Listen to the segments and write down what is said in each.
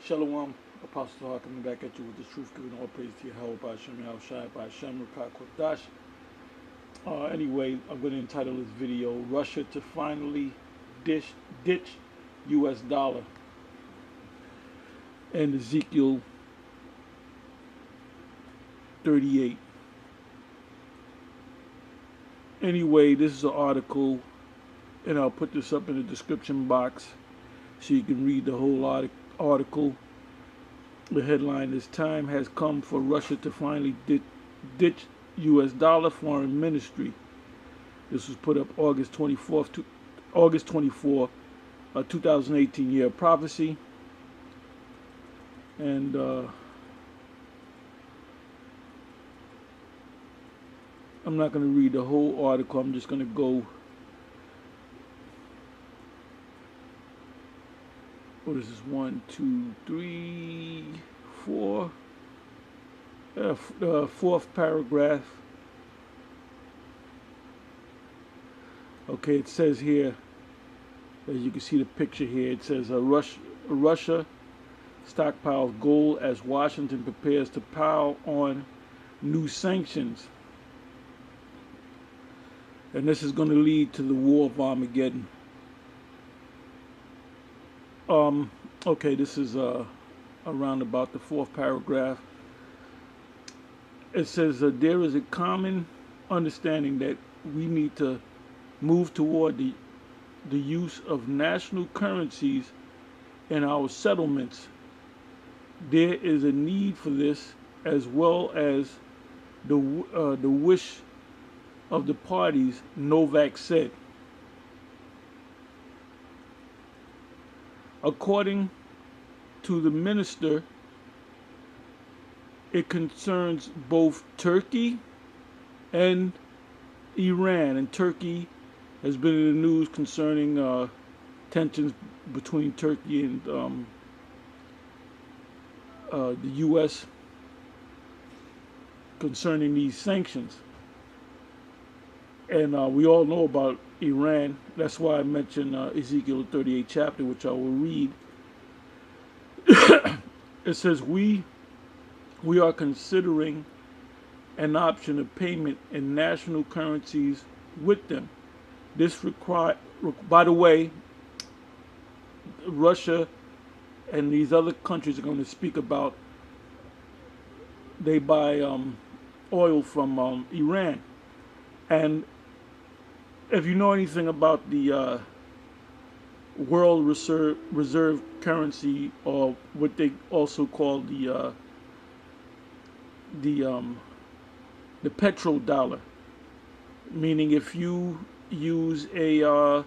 Shalom, Apostle Hawk coming back at you with the truth, giving all praise to your help by Hashem, Shai by Hashem, Rakat Kodash. Anyway, I'm going to entitle this video, Russia to finally ditch US dollar. And Ezekiel 38. Anyway, this is an article, and I'll put this up in the description box so you can read the whole article. The headline is "Time has come for Russia to finally ditch US dollar foreign ministry." This was put up August 24, 2018 year of prophecy. And I'm not going to read the whole article. I'm just going to go. What is this? 1, 2, 3, 4. Fourth paragraph. Okay, it says here, as you can see the picture here, it says Russia stockpiles gold as Washington prepares to pile on new sanctions. And this is going to lead to the war of Armageddon. Okay, this is around about the fourth paragraph. It says there is a common understanding that we need to move toward the use of national currencies in our settlements. There is a need for this, as well as the wish of the parties, Novak said. According to the minister, it concerns both Turkey and Iran. And Turkey has been in the news concerning tensions between Turkey and the U.S. concerning these sanctions. And we all know about Iran. That's why I mentioned Ezekiel 38 chapter, which I will read. It says, we are considering an option of payment in national currencies with them. This by the way, Russia and these other countries are going to speak about, they buy oil from Iran. And if you know anything about the world reserve currency, or what they also call the petrodollar, meaning if you use a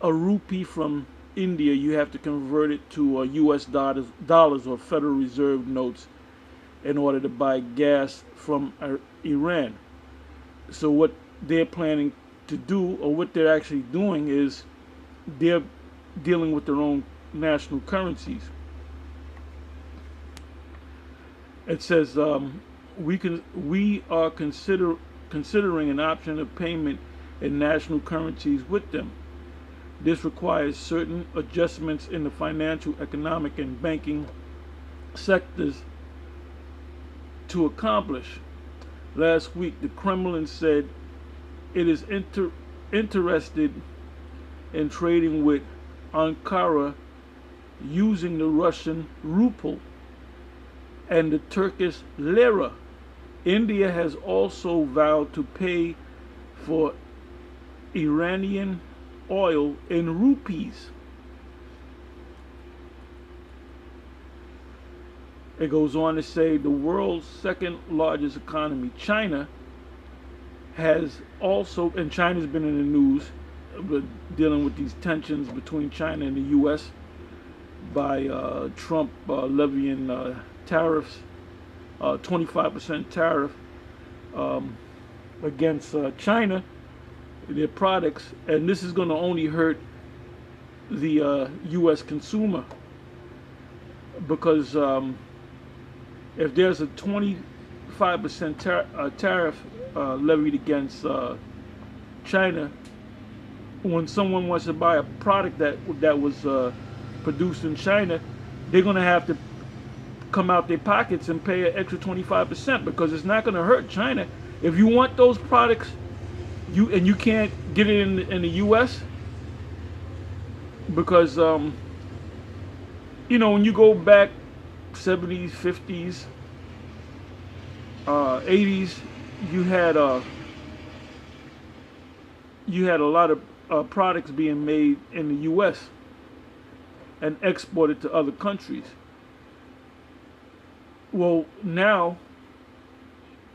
rupee from India, you have to convert it to US dollars or Federal Reserve notes in order to buy gas from Iran. So what they're planning to do, or what they're actually doing, is they're dealing with their own national currencies. It says we are considering an option of payment in national currencies with them. This requires certain adjustments in the financial, economic, and banking sectors to accomplish. Last week, the Kremlin said it is interested in trading with Ankara using the Russian ruble and the Turkish lira. India has also vowed to pay for Iranian oil in rupees. It goes on to say the world's second largest economy, China, has also, and China's been in the news, dealing with these tensions between China and the U.S. by Trump levying tariffs, 25% tariff against China, their products, and this is going to only hurt the U.S. consumer, because if there's a 25% tariff levied against China, when someone wants to buy a product that was produced in China, they're going to have to come out their pockets and pay an extra 25% because it's not going to hurt China. If you want those products, you can't get it in the U.S. because when you go back 70s, 50s, 80s, you had a lot of products being made in the U.S. and exported to other countries. Well, now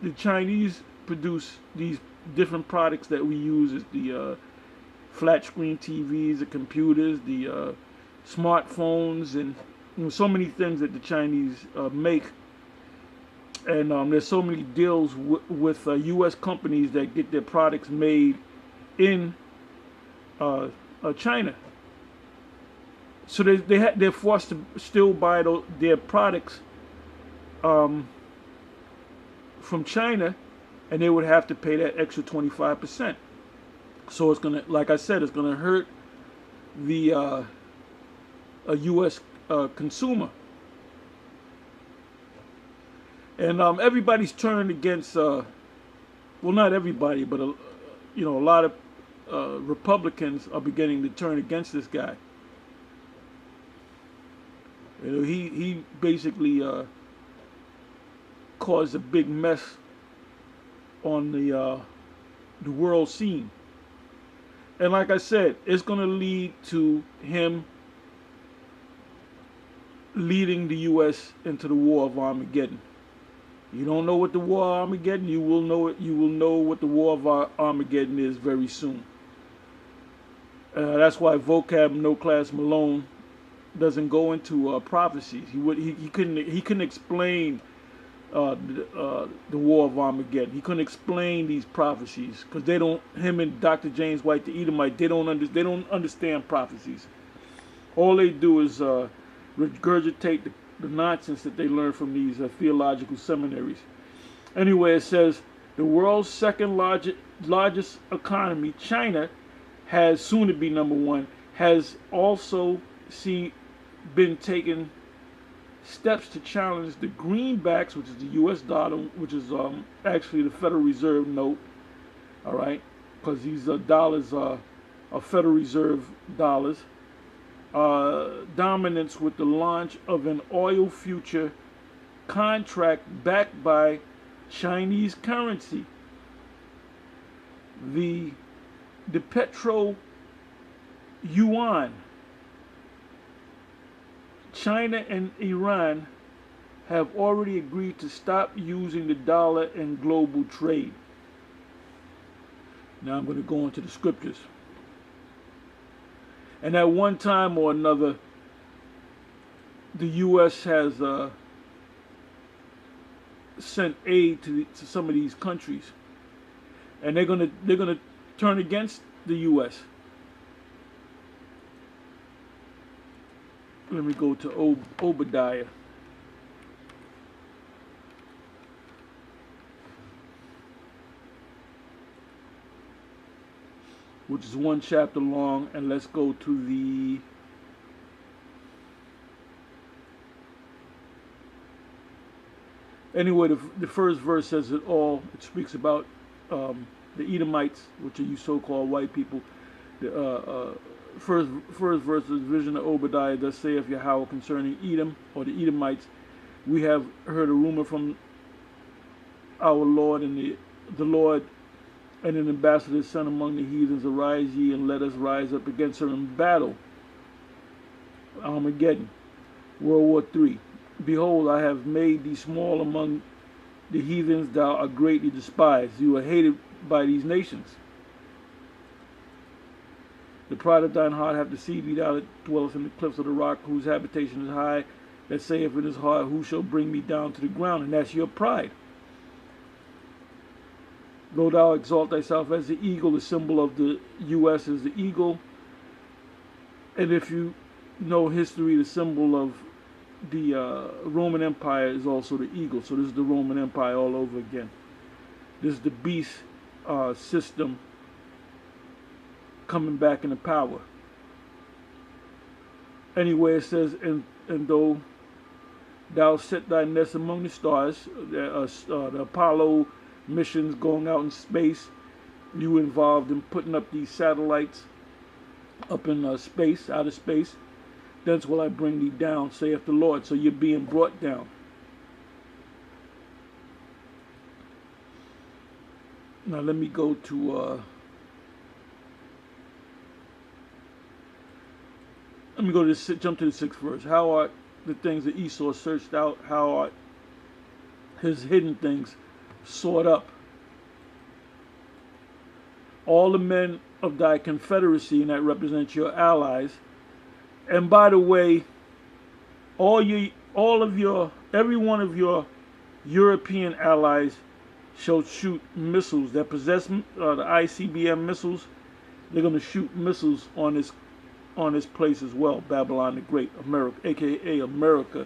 the Chinese produce these different products that we use as the flat screen TVs, the computers, the smartphones, and so many things that the Chinese make. And there's so many deals with U.S. companies that get their products made in China. So they're forced to still buy their products from China, and they would have to pay that extra 25%. So it's gonna, like I said, it's gonna hurt the a U.S. Consumer. And everybody's turned against, well, not everybody, but a lot of Republicans are beginning to turn against this guy. He basically caused a big mess on the world scene. And like I said, it's going to lead to him leading the U.S. into the War of Armageddon. You don't know what the War of Armageddon, you will know it. You will know what the War of Armageddon is very soon. That's why vocab No Class Malone doesn't go into prophecies. He couldn't explain the War of Armageddon. He couldn't explain these prophecies because they don't. Him and Dr. James White, the Edomite, they don't understand prophecies. All they do is regurgitate the nonsense that they learn from these theological seminaries. Anyway, it says the world's second largest economy, China, has soon to be number one, has also been taking steps to challenge the greenbacks, which is the U.S. dollar, which is actually the Federal Reserve note. All right, because these dollars are Federal Reserve dollars. Dominance with the launch of an oil future contract backed by Chinese currency. The petro yuan. China and Iran have already agreed to stop using the dollar in global trade. Now I'm going to go into the scriptures. And at one time or another, the U.S. has sent aid to some of these countries, and they're gonna turn against the U.S. Let me go to Obadiah. Which is one chapter long, and let's go to the anyway. The first verse says it all. It speaks about the Edomites, which are you so-called white people. The first verse is vision of Obadiah. Thus saith Yahweh concerning Edom, or the Edomites. We have heard a rumor from our Lord, and the Lord and an ambassador sent among the heathens. Arise ye, and let us rise up against her in battle. Armageddon. World War III. Behold, I have made thee small among the heathens. Thou art greatly despised. You are hated by these nations. The pride of thine heart hath deceived thee. Thou that dwellest in the cliffs of the rock, whose habitation is high, that saith in his heart, who shall bring me down to the ground? And that's your pride. Though thou exalt thyself as the eagle, the symbol of the U.S. is the eagle. And if you know history, the symbol of the Roman Empire is also the eagle. So this is the Roman Empire all over again. This is the beast system coming back into power. Anyway, it says, and though thou set thy nest among the stars, the Apollo missions going out in space, you involved in putting up these satellites up in space, outer space. Thence will I bring thee down, saith the Lord. So you're being brought down. Now let me go to jump to the 6th verse. How art the things that Esau searched out? How art his hidden things sought up? All the men of thy confederacy, and that represents your allies. And by the way, every one of your European allies shall shoot missiles that possess the ICBM missiles. They're going to shoot missiles on this place as well, Babylon the Great, America, aka America.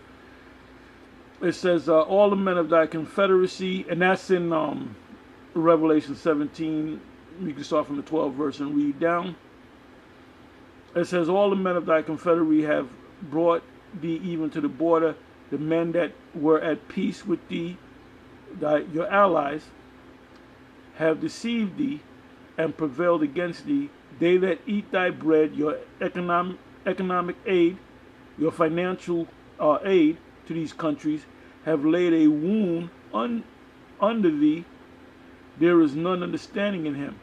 It says all the men of thy confederacy, and that's in Revelation 17. You can start from the 12th verse and read down. It says, all the men of thy confederacy have brought thee even to the border. The men that were at peace with thee, your allies, have deceived thee and prevailed against thee. They that eat thy bread, your economic aid, your financial aid to these countries, have laid a wound under thee. There is none understanding in him.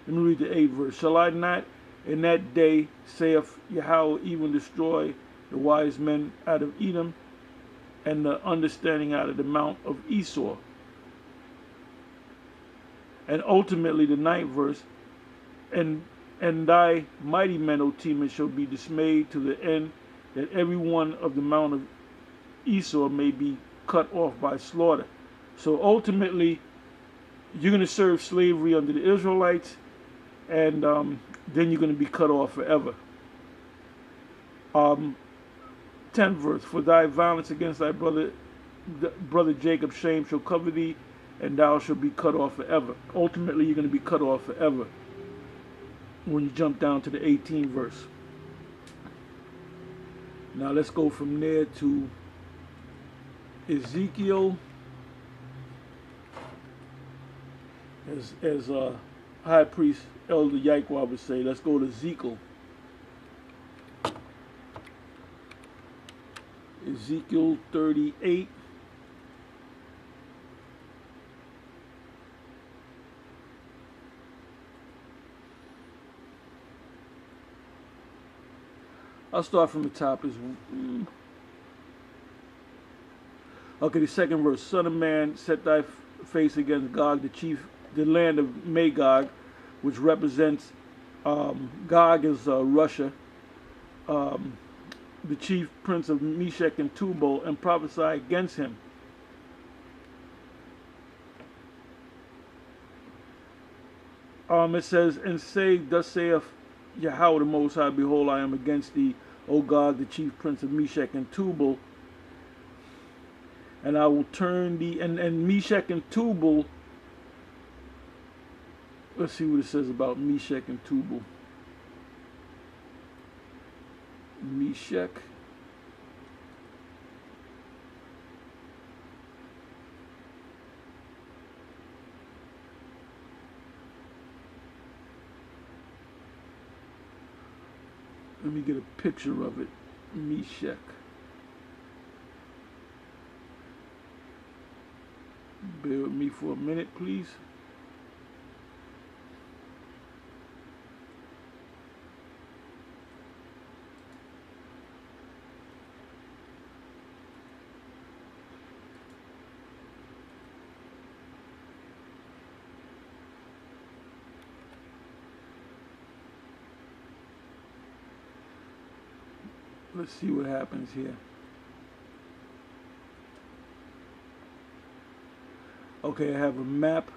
Let me read the 8th verse. Shall I not in that day, saith Yahweh, even destroy the wise men out of Edom, and the understanding out of the mount of Esau? And ultimately the 9th verse, and thy mighty men, O Teman, shall be dismayed to the end, that every one of the mount of Esau may be cut off by slaughter. So ultimately, you're going to serve slavery under the Israelites, and then you're going to be cut off forever. 10th verse, for thy violence against thy brother Jacob, shame shall cover thee, and thou shalt be cut off forever. Ultimately, you're going to be cut off forever when you jump down to the 18th verse. Now let's go from there to Ezekiel. As High Priest Elder Yaqua would say, let's go to Ezekiel. Ezekiel 38. I'll start from the top. Okay, the 2nd verse. Son of man, set thy face against Gog, the land of Magog, which represents Gog is Russia, the chief prince of Meshech and Tubal, and prophesy against him. It says, and say, thus saith Yahweh the Most High, behold, I am against thee, O God, the chief prince of Meshech and Tubal, and I will turn thee, and Meshech and Tubal, let's see what it says about Meshech and Tubal. Meshech. Let me get a picture of it. Meshech. Bear with me for a minute, please. Let's see what happens here. Okay, I have a map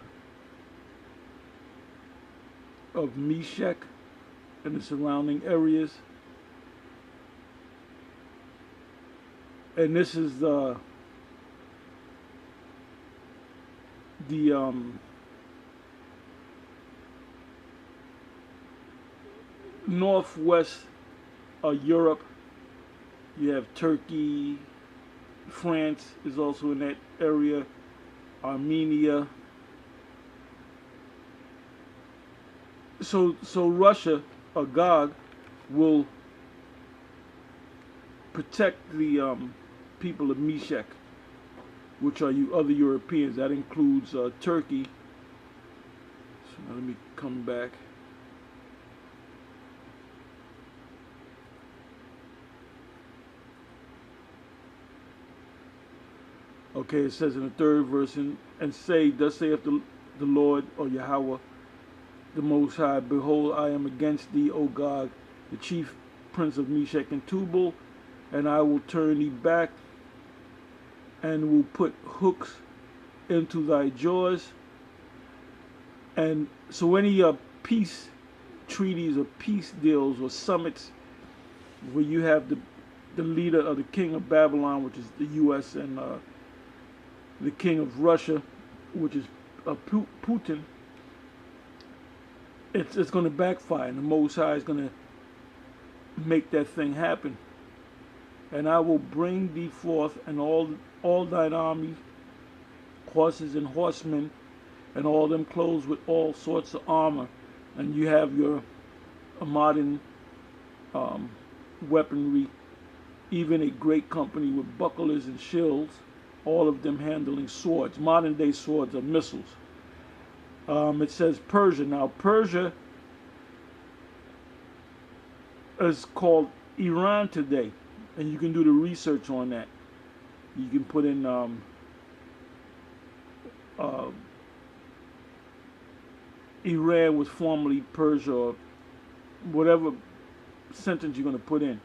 of Meshech and the surrounding areas. And this is the northwest Europe. You have Turkey, France is also in that area, Armenia. So Russia, or Gog, will protect the people of Meshech, which are you other Europeans. That includes Turkey. So now let me come back. Okay, it says in the third verse, and say, thus saith the Lord, or Yahweh, the Most High, behold, I am against thee, O Gog, the chief prince of Meshech and Tubal, and I will turn thee back, and will put hooks into thy jaws. And so any peace treaties or peace deals or summits where you have the leader of the king of Babylon, which is the U.S., and the king of Russia, which is Putin, it's going to backfire, and the Most High is going to make that thing happen. And I will bring thee forth, and all thine army, horses and horsemen, and all them clothed with all sorts of armor. And you have your modern weaponry, even a great company with bucklers and shields, all of them handling swords. Modern day swords are missiles. It says Persia. Now Persia is called Iran today, and you can do the research on that. You can put in Iran was formerly Persia, or whatever sentence you're going to put in.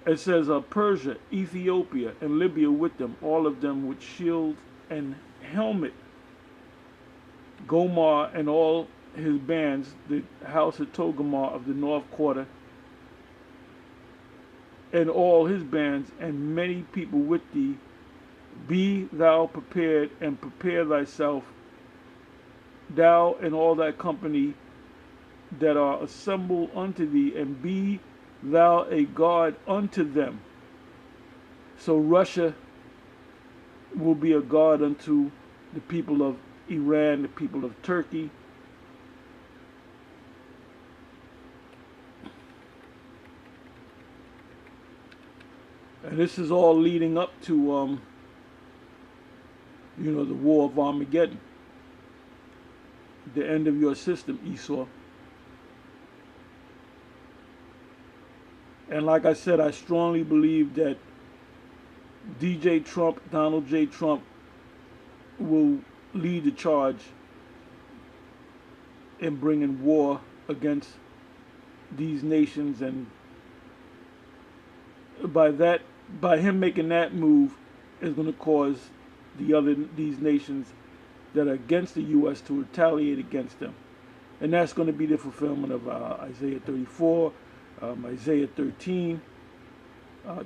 It says Persia, Ethiopia, and Libya with them, all of them with shield and helmet. Gomar and all his bands, the house of Togarmah of the north quarter, and all his bands, and many people with thee. Be thou prepared, and prepare thyself, thou and all thy company that are assembled unto thee, and be thou a guard unto them. So Russia will be a guard unto the people of Iran, the people of Turkey. And this is all leading up to, the war of Armageddon. The end of your system, Esau. And like I said, I strongly believe that DJ Trump, Donald J. Trump, will lead the charge in bringing war against these nations, and by him making that move is going to cause these nations that are against the U.S. to retaliate against them. And that's going to be the fulfillment of Isaiah 34, Isaiah 13,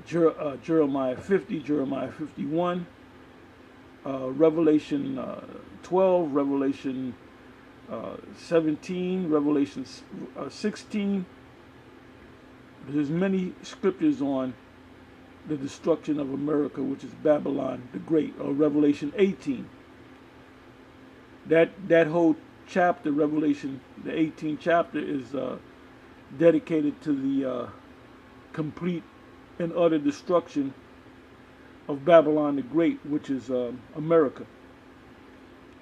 Jeremiah 50, Jeremiah 51, Revelation 12, Revelation 17, Revelation 16. There's many scriptures on the destruction of America, which is Babylon the Great, or Revelation 18. That whole chapter, Revelation, the 18th chapter, is dedicated to the complete and utter destruction of Babylon the Great, which is America.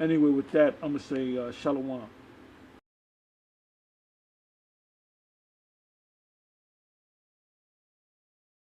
Anyway, with that, I'm going to say Shalom.